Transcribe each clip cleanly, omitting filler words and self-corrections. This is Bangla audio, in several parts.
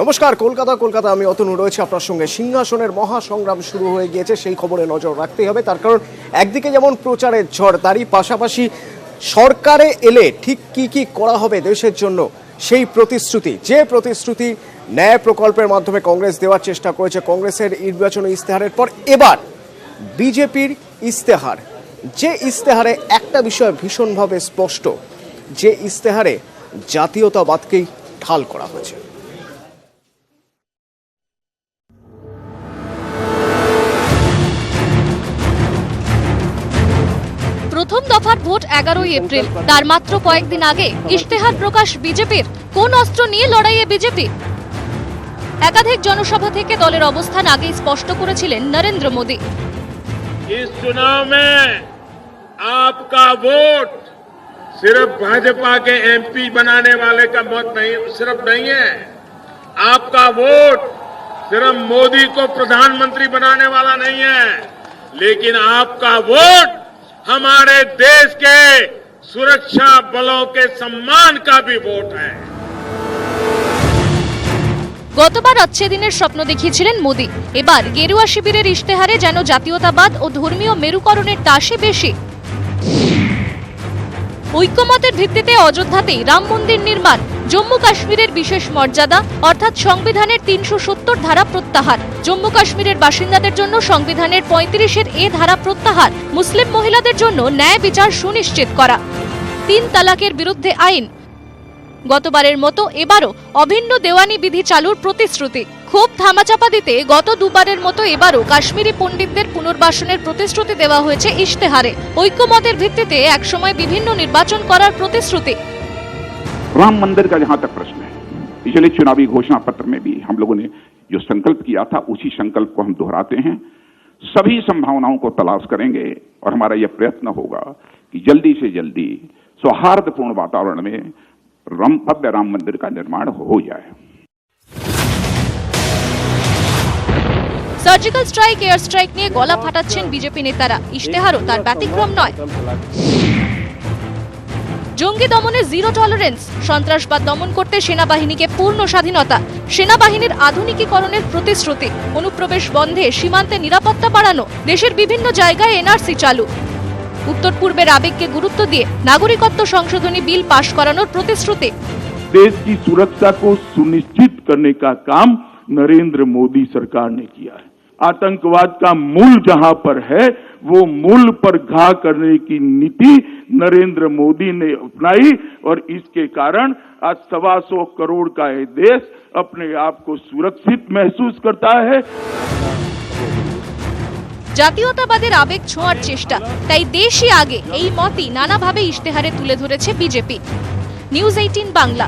নমস্কার, কলকাতা আমি অতনু রয়েছে আপনার সঙ্গে। সিংহাসনের মহাসংগ্রাম শুরু হয়ে গিয়েছে, সেই খবরে নজর রাখতেই হবে। তার কারণ একদিকে যেমন প্রচারের ঝড়, তারই পাশাপাশি সরকারে এলে ঠিক কি করা হবে দেশের জন্য সেই প্রতিশ্রুতি, যে প্রতিশ্রুতি ন্যায় প্রকল্পের মাধ্যমে কংগ্রেস দেওয়ার চেষ্টা করেছে কংগ্রেসের নির্বাচনী ইস্তেহারের পর। এবার বিজেপির ইস্তেহার, যে ইস্তেহারে একটা বিষয় ভীষণভাবে স্পষ্ট, যে ইস্তেহারে জাতীয়তাবাদকেই ঢাল করা হয়েছে। প্রথম দফার ভোট 11ই এপ্রিল, তার মাত্র কয়েকদিন আগে ইশতেহার প্রকাশ বিজেপির। কোন অস্ত্র নিয়ে লড়াইয়ে বিজেপি? একাধিক জনসভা থেকে দলের অবস্থান আগেই স্পষ্ট করেছিলেন নরেন্দ্র মোদী। इस चुनाव में आपका वोट सिर्फ भाजपा के एमपी बनाने वाले का मत नहीं सिर्फ नहीं है, आपका वोट सिर्फ मोदी को प्रधानमंत्री बनाने वाला नहीं है, लेकिन आपका वोट हमारे देश के सुरक्षा बलों के सम्मान का भी वोट है। গতবার অচ্ছেদিনের স্বপ্ন দেখিয়েছিলেন মোদী। এবার গেরুয়া শিবিরের ইশতেহারে যেন জাতীয়তাবাদ ও ধর্মীয় মেরুকরণের টাসই বেশি। ঐক্যমতের ভিত্তিতে অযোধ্যাতেই রাম মন্দির নির্মাণ, জম্মু কাশ্মীরের বিশেষ মর্যাদা অর্থাৎ সংবিধানের 370 ধারা প্রত্যাহার, জম্মু কাশ্মীরের বাসিন্দাদের জন্য সংবিধানের 35-এর এ ধারা প্রত্যাহার, মুসলিম মহিলাদের জন্য ন্যায় বিচার সুনিশ্চিত করা, 3 তালাকের বিরুদ্ধে আইন। গতবারের মতো এবারও অভিন্ন দেওয়ানি বিধি চালুর প্রতিশ্রুতি। খুব ধামাচাপা দিতে গত দুবারের মতো এবারও কাশ্মীরি পণ্ডিতদের পুনর্বাসনের প্রতিশ্রুতি দেওয়া হয়েছে ইশতেহারে। ঐক্যমতের ভিত্তিতে একসময় বিভিন্ন নির্বাচন করার প্রতিশ্রুতি। राम मंदिर का जहां तक प्रश्न है, पिछले चुनावी घोषणा पत्र में भी हम लोगों ने जो संकल्प किया था उसी संकल्प को हम दोहराते हैं। सभी संभावनाओं को तलाश करेंगे और हमारा यह प्रयत्न होगा कि जल्दी से जल्दी सौहार्दपूर्ण वातावरण में भव्य राम मंदिर का निर्माण हो जाए। সার্জিক্যাল স্ট্রাইক, এয়ার স্ট্রাইক নিয়ে গলা ফাটাচ্ছেন বিজেপি নেতারা। ইশতেহারও তার ব্যতিক্রম নয়। জঙ্গি দমনে জিরো টলারেন্স, সন্ত্রাসবাদ দমন করতে সেনাবাহিনীকে পূর্ণ স্বাধীনতা, সেনাবাহিনীর আধুনিকীকরণের প্রতিশ্রুতি, অনুপ্রবেশ বন্ধে, সীমান্তে নিরাপত্তা বাড়ানো, দেশের বিভিন্ন জায়গায় এনআরসি চালু, উত্তর পূর্বের আবেগকে গুরুত্ব দিয়ে নাগরিকত্ব সংশোধনী বিল পাশ করানোর প্রতিশ্রুতি। देश की सुरक्षा को सुनिश्चित करने का काम नरेंद्र मोदी सरकार ने किया है। आतंकवाद का मूल जहां पर है वो मूल पर घा करने की नीति नरेंद्र मोदी ने अपनाई और इसके कारण आज 125 करोड़ का ये देश अपने आप को सुरक्षित महसूस करता है। জাতীয়তাবাদের আবেগ ছোঁয়ার চেষ্টা, তাই দেশই আগে, এই মতই নানাভাবে ইশতেহারে তুলে ধরেছে বিজেপি। নিউজ 18 বাংলা।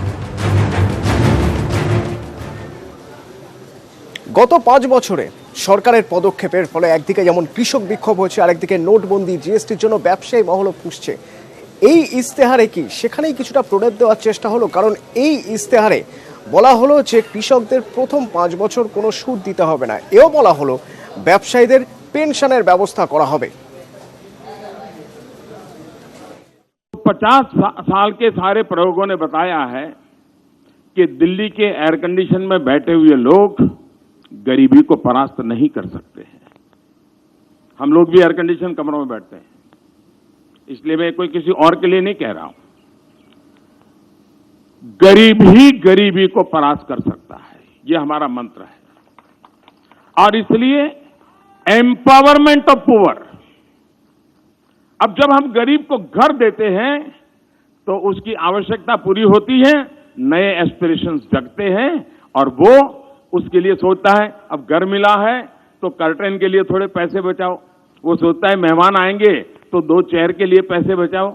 গত 5 বছরে সরকারের পদক্ষেপের ফলে একদিকে যেমন কৃষক বিক্ষোভ হচ্ছে, আরেকদিকে নোটবন্দি, জিএসটির জন্য ব্যবসায়ী মহল ফুঁসছে। এই ইস্তেহারে কি সেখানেই কিছুটা প্রলেপ দেওয়ার চেষ্টা হলো? কারণ এই ইস্তেহারে বলা হলো যে কৃষকদের প্রথম 5 বছর কোনো সুদ দিতে হবে না, এও বলা হলো ব্যবসায়ীদের পেনশনের ব্যবস্থা করা হবে। 50 साल के सारे प्रयोगों ने बताया है कि दिल्ली के एयर कंडीशन में बैठे हुए लोग गरीबी को परास्त नहीं कर सकते हैं। हम लोग भी एयर कंडीशन कमरों में बैठते हैं, इसलिए मैं कोई किसी और के लिए नहीं कह रहा हूं। गरीब ही गरीबी को परास्त कर सकता है, ये हमारा मंत्र है। और इसलिए एम्पावरमेंट ऑफ पुअर, अब जब हम गरीब को घर देते हैं तो उसकी आवश्यकता पूरी होती है, नए एस्पिरेशंस जगते हैं और वो उसके लिए सोचता है अब घर मिला है तो कर्टन के लिए थोड़े पैसे बचाओ, वो सोचता है मेहमान आएंगे तो 2 चेयर के लिए पैसे बचाओ।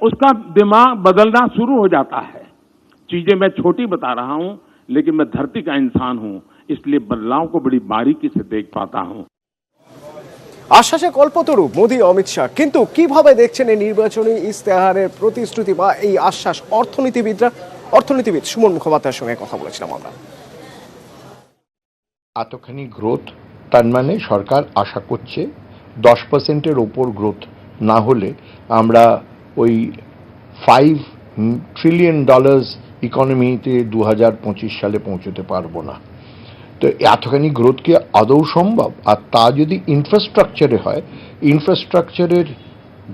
उसका दिमाग बदलना शुरू हो जाता है। चीजें मैं छोटी बता रहा हूं, लेकिन मैं धरती का इंसान हूं, इसलिए बदलाव को बड़ी बारीकी से देख पाता हूं। আশ্বাসে কল্পতরু মোদী, অমিত শাহ, কিন্তু কিভাবে দেখছেন এই নির্বাচনী ইস্তেহারের প্রতিশ্রুতি বা এই আশ্বাস? অর্থনীতিবিদ সুমন মুখোপাধ্যায়ের সঙ্গে কথা বলেছিলাম আমরা। এতখানি গ্রোথ, তার মানে সরকার আশা করছে 10%-এর ওপর গ্রোথ না হলে আমরা ওই $5 trillion ইকোনমিতে 2025 সালে পৌঁছতে পারবো না। তো এতখানি গ্রোথ কি আদৌ সম্ভব? আর তা যদি ইনফ্রাস্ট্রাকচারে হয়, ইনফ্রাস্ট্রাকচারের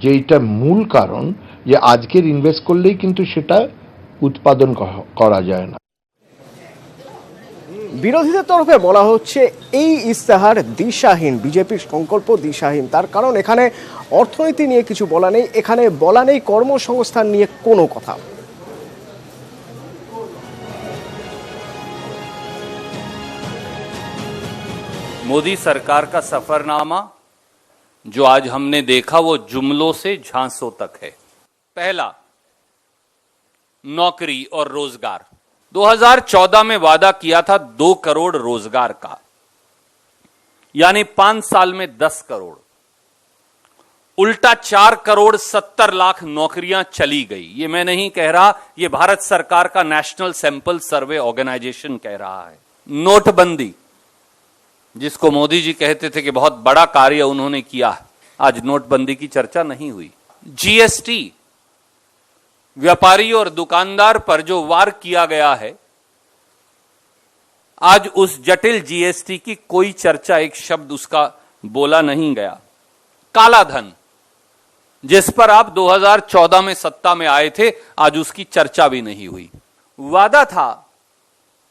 যেটা মূল কারণ যে আজকের ইনভেস্ট করলেই কিন্তু সেটা উৎপাদন করা যায় না। বিরোধীদের তরফে বলা হচ্ছে এই ইস্তেহার দিশাহীন, বিজেপির সংকল্প দিশাহীন। তার কারণ এখানে অর্থনীতি নিয়ে কিছু বলা নেই, এখানে বলা নেই কর্মসংস্থান নিয়ে কোনো কথা। मोदी सरकार का सफरनामा जो आज हमने देखा वो जुमलों से झांसों तक है। पहला, नौकरी और रोजगार। 2014 में वादा किया था 2 करोड़ रोजगार का, यानी 5 साल में 10 करोड़। उल्टा 4 करोड़ 70 लाख नौकरियां चली गई। ये मैं नहीं कह रहा, ये भारत सरकार का नेशनल सैंपल सर्वे ऑर्गेनाइजेशन कह रहा है। नोटबंदी, जिसको मोदी जी कहते थे कि बहुत बड़ा कार्य उन्होंने किया, आज नोटबंदी की चर्चा नहीं हुई। जीएसटी, व्यापारी और दुकानदार पर जो वार किया गया है, आज उस जटिल जीएसटी की कोई चर्चा, एक शब्द उसका बोला नहीं गया। काला धन, जिस पर आप 2014 में सत्ता में आए थे, आज उसकी चर्चा भी नहीं हुई। वादा था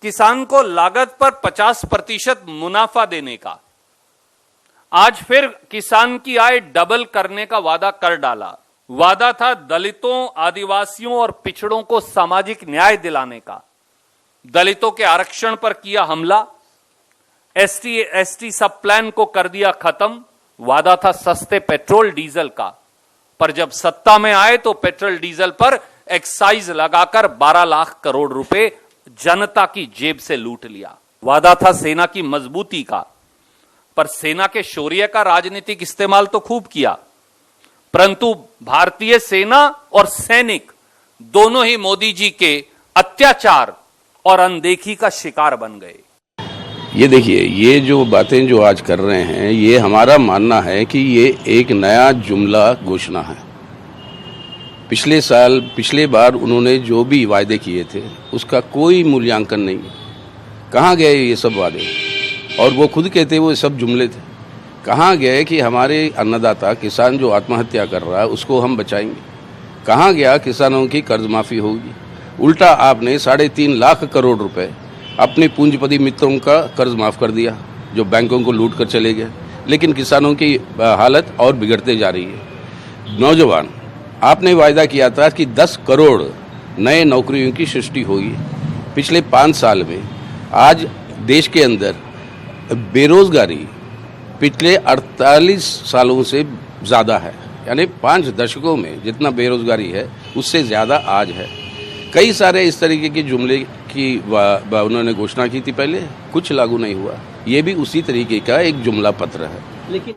किसान को लागत पर 50% मुनाफा देने का, आज फिर किसान की आय डबल करने का वादा कर डाला। वादा था दलितों, आदिवासियों और पिछड़ों को सामाजिक न्याय दिलाने का, दलितों के आरक्षण पर किया हमला। एसटी सब प्लान को कर दिया खत्म। वादा था सस्ते पेट्रोल डीजल का, पर जब सत्ता में आए तो पेट्रोल डीजल पर एक्साइज लगाकर 12 लाख करोड़ रुपए जनता की जेब से लूट लिया। वादा था सेना की मजबूती का, पर सेना के शौर्य का राजनीतिक इस्तेमाल तो खूब किया, परंतु भारतीय सेना और सैनिक दोनों ही मोदी जी के अत्याचार और अनदेखी का शिकार बन गए। ये देखिए, ये जो बातें जो आज कर रहे हैं, ये हमारा मानना है कि ये एक नया जुमला घोषणा है। पिछले बार उन्होंने जो भी वायदे किए थे उसका कोई मूल्यांकन नहीं। कहाँ गए ये सब वादे? और वो खुद कहते वो सब जुमले थे। कहाँ गए कि हमारे अन्नदाता किसान जो आत्महत्या कर रहा है उसको हम बचाएंगे? कहाँ गया किसानों की कर्ज माफी होगी? उल्टा आपने 3.5 लाख करोड़ रुपए अपने पूंजीपति मित्रों का कर्ज माफ कर दिया, जो बैंकों को लूट कर चले गए। लेकिन किसानों की हालत और बिगड़ते जा रही है। नौजवान, आपने वायदा किया था कि 10 करोड़ नए नौकरियों की सृष्टि होगी। पिछले 5 साल में आज देश के अंदर बेरोजगारी पिछले 48 सालों से ज़्यादा है, यानी 5 दशकों में जितना बेरोजगारी है उससे ज़्यादा आज है। कई सारे इस तरीके के जुमले की उन्होंने घोषणा की थी पहले, कुछ लागू नहीं हुआ। ये भी उसी तरीके का एक जुमला पत्र है। लेकिन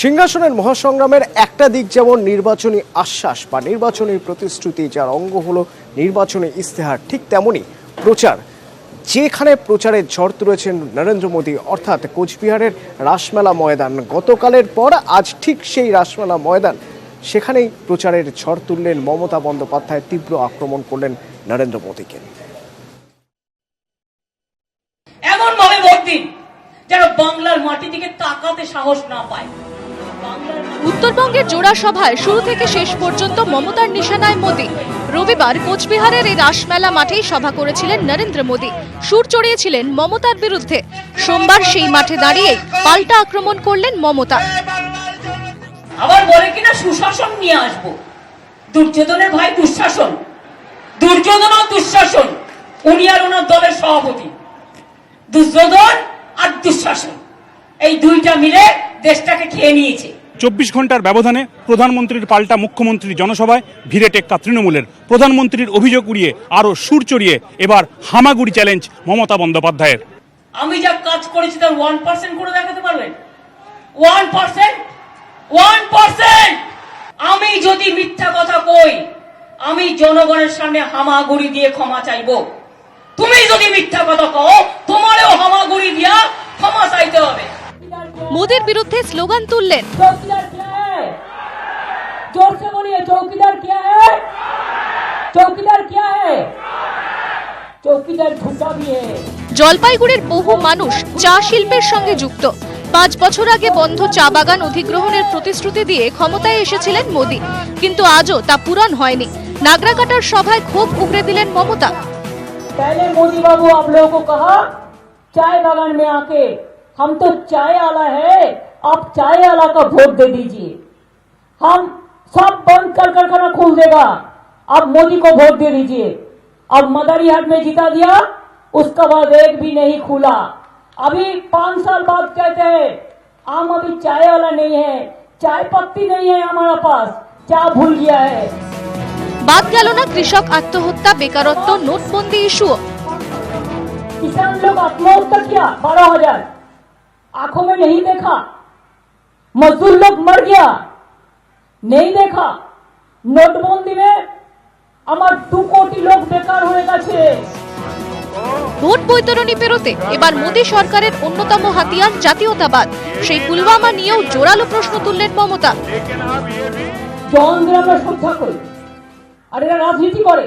সিংহাসনের মহাসংগ্রামের একটা দিক যেমন নির্বাচনী আশ্বাস বা নির্বাচনী প্রতিশ্রুতি, যার অঙ্গ হলো নির্বাচনী ইস্তেহার, ঠিক তেমনি প্রচার। যেখানে প্রচারের ঝড় তুলেছেন নরেন্দ্র মোদী, অর্থাৎ কোচবিহারের রাসমেলা ময়দান। গতকালের পর আজ ঠিক সেই রাসমেলা ময়দান, সেখানেই প্রচারের ঝড় তুললেন মমতা বন্দ্যোপাধ্যায়, তীব্র আক্রমণ করলেন নরেন্দ্র মোদীকে। এমন ভাবে ভোট দিন যেন বাংলার মাটি থেকে তাকাতে সাহস না পায়। উত্তরবঙ্গের জোড়া সভায় শুরু থেকে শেষ পর্যন্ত মমতার নিশানায় মোদী। রবিবার কোচবিহারের এই রাসমেলা মাঠেই সভা করেছিলেন নরেন্দ্র মোদী, সুর চড়িয়েছিলেন মমতার বিরুদ্ধে। সোমবার সেই মাঠে দাঁড়িয়ে পাল্টা আক্রমণ করলেন মমতা। আবার বলে কিনা সুশাসন নিয়ে আসবো। দুর্যোধনের ভাই দুঃশাসন, দুর্যোধন ও দুঃশাসন, উনি আর ওনার দলের সভাপতি। দুর্যোধন আর দুঃশাসন, এই দুইটা মিলে দেশটাকে খেয়ে নিয়েছে। 24 ঘন্টার ব্যবধানে প্রধানমন্ত্রীর পাল্টা মুখ্যমন্ত্রীর জনসভায় ভিড়ে টেক্কা তৃণমূলের। প্রধানমন্ত্রীর অভিযোগ উড়িয়ে আরো সুর চড়িয়ে এবার হামাগুড়ি চ্যালেঞ্জ মমতা বন্দ্যোপাধ্যায়ের। আমি যা কাজ করেছি তার 1% করে দেখাতে পারবেন? 1%? আমি যদি মিথ্যা কথা কই, আমি জনগণের সামনে হামাগুড়ি দিয়ে ক্ষমা চাইবো। তুমি যদি মিথ্যা কথা কও, তোমারও হামাগুড়ি দিয়া ক্ষমা চাইতে হবে। মোদীর বিরুদ্ধে স্লোগান তুললেন, চৌকিদার क्या है? जोर से बोलिए, चौकीदार क्या है? चौकीदार क्या है? चौकीदार झूठा भी है। জলপাইগুড়ির বহু মানুষ চা শিল্পের সঙ্গে যুক্ত। 5 বছর আগে বন্ধ চা বাগান অধিগ্রহণের প্রতিশ্রুতি দিয়ে ক্ষমতায় এসেছিলেন মোদী, কিন্তু আজও তা পূরণ হয়নি। নাগরাকাটার সভায় ক্ষোভ উগরে দিলেন মমতা। पहले मोदी बाबू आप लोगों को कहा चाय बागान में आके हम तो चाय आला है, आप चाय आला का वोट दे दीजिए, हम सब बंद कर करखाना खोल देगा, अब मोदी को वोट दे दीजिए। अब मदारीहाट में जिता दिया, उसका बाद एक भी नहीं खुला। अभी 5 साल बाद कहते हैं हम अभी चाय वाला नहीं है, चाय पत्ती नहीं है हमारा पास, चाय भूल गया है। বাদ গেল না কৃষক আত্মহত্যা, বেকারত্ব, নোটবন্দি ইস্যু। किसान लोग आत्महत्या किया 12,000, आंखों में नहीं देखा। मजदूर लोग मर गया, नहीं देखा। নোটবন্দি में আমার 2 কোটি লোক বেকার হয়ে গেছে। ভোট বৈতরণী পেরোতে এবার মোদী সরকারের অন্যতম হাতিয়ার জাতীয়তাবাদ। সেই পুলওয়ামা নিয়েও জোরালো প্রশ্ন তুললেন মমতা। জওয়ানদের আমরা শ্রদ্ধা করি, আর এরা রাজনীতি করে।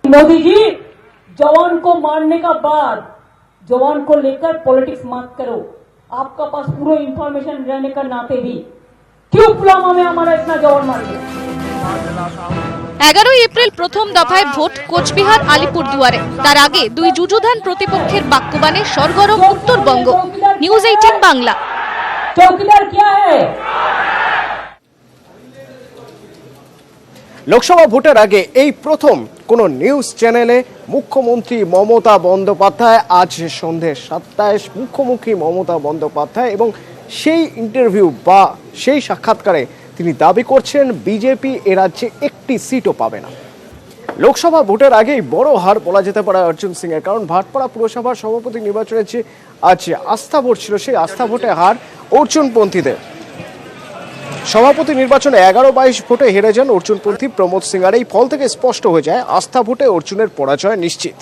मोदी जी, जवान को मारने का बाद जवान को लेकर पॉलिटिक्स मत करो। आपका पास पूरा इंफॉर्मेशन रहने का नाते भी क्यों पुलवामा में हमारा इतना जवान मार दिया। 11 এপ্রিল প্রথম দফায় ভোট কোচবিহার আলিপুরদুয়ারে। তার আগে দুই যুযুধান প্রতিপক্ষের বাক্যবাণে সরগরম উত্তরবঙ্গ। নিউজ 18 বাংলা। चौकीदार क्या है? লোকসভা ভোটের আগে এই প্রথম কোন নিউজ চ্যানেলে মুখ্যমন্ত্রী মমতা বন্দ্যোপাধ্যায় আজ সন্ধ্যে 7টায় মুখ্যমন্ত্রী মমতা বন্দ্যোপাধ্যায় এবং সেই ইন্টারভিউ বা সেই সাক্ষাৎকারে তিনি দাবি করছেন বিজেপি এ রাজ্যে একটি সিটও পাবে না। লোকসভা ভোটের আগেই বড় হার বলা যেতে পারে অর্জুন সিং এর, কারণ ভাটপাড়া পুরসভার সভাপতি নির্বাচনের যে আজ আস্থা ভোট ছিল, সেই আস্থা ভোটে হার অর্জুনপন্থীদের। সভাপতি নির্বাচনে 11-22 ভোটে হেরে যান অর্জুনপন্থী প্রমোদ সিং, আর এই ফল থেকে স্পষ্ট হয়ে যায় আস্থা ভোটে অর্জুনের পরাজয় নিশ্চিত।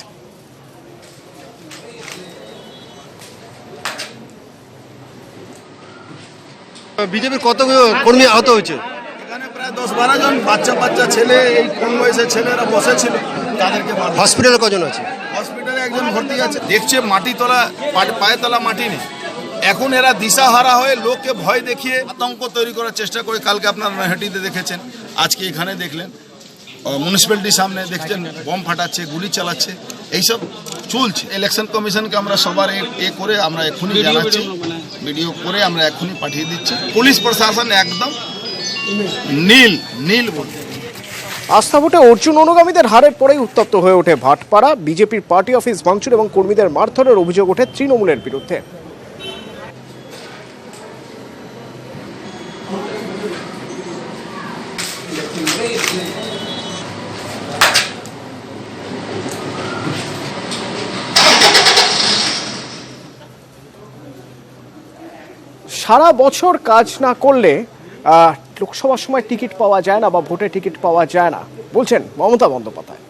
বিজেপির কত কর্মী আহত হয়েছে? এখানে প্রায় 10-12 জন বাচ্চা ছেলে, এই কম বয়সের ছেলেরা বসেছিল, তাদেরকে হসপিটালে কজন আছে? হসপিটালে একজন ভর্তি আছে। দেখছে মাটি তলা, পায়ে তলা মাটি নেই। এখন এরা দিশাহারা হয়ে লোককে ভয় দেখিয়ে আতঙ্ক তৈরি করার চেষ্টা করে। কালকে আপনার নৈহাটিতে দেখেছেন, আজকে এখানে দেখলেন, মিউনিসিপ্যালিটির সামনে দেখছেন বম ফাটাচ্ছে, গুলি চালাচ্ছে, এইসব চলছে। ইলেকশন কমিশনকে আমরা সবার করে আমরা এখনই জানাচ্ছি, ভিডিও করে আমরা এখনই পাঠিয়ে দিচ্ছি। পুলিশ প্রশাসন একদম নীল বলছে। আস্থা ভোটে অর্জুন অনুগামীদের হারের পরেই উত্তপ্ত হয়ে ওঠে ভাটপাড়া। বিজেপির পার্টি অফিস ভাঙচুর এবং কর্মীদের মারধরের অভিযোগ ওঠে তৃণমূলের বিরুদ্ধে। সারা বছর কাজ না করলে লোকসভার সময় টিকিট পাওয়া যায় না বা ভোটে টিকিট পাওয়া যায় না বলছেন মমতা বন্দ্যোপাধ্যায়।